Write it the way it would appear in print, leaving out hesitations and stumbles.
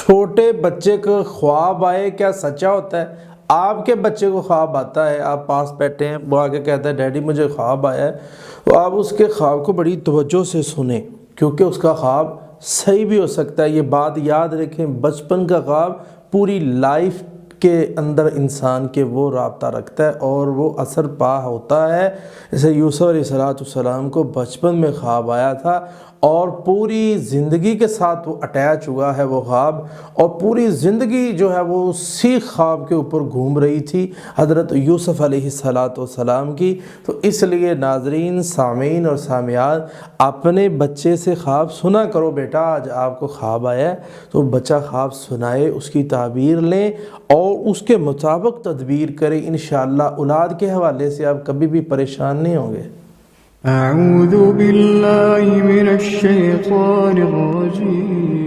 چھوٹے بچے کو خواب آئے کیا سچا ہوتا ہے؟ آپ کے بچے کو خواب آتا ہے، آپ پاس بیٹھے ہیں، وہ آگے کہتا ہے ڈیڈی مجھے خواب آیا ہے، تو آپ اس کے خواب کو بڑی توجہ سے سنیں، کیونکہ اس کا خواب صحیح بھی ہو سکتا ہے۔ یہ بات یاد رکھیں، بچپن کا خواب پوری لائف کے اندر انسان کے وہ رابطہ رکھتا ہے اور وہ اثر پا ہوتا ہے۔ جیسے یوسف علیہ السلام کو بچپن میں خواب آیا تھا اور پوری زندگی کے ساتھ وہ اٹیچ ہوا ہے وہ خواب، اور پوری زندگی جو ہے وہ اسی خواب کے اوپر گھوم رہی تھی حضرت یوسف علیہ السلام کی۔ تو اس لیے ناظرین، سامعین اور سامعات، اپنے بچے سے خواب سنا کرو، بیٹا آج آپ کو خواب آیا ہے تو بچہ خواب سنائے، اس کی تعبیر لیں اور اس کے مطابق تدبیر کریں، انشاءاللہ اولاد کے حوالے سے آپ کبھی بھی پریشان نہیں ہوں گے۔ اعوذ باللہ من الشیطان الرجیم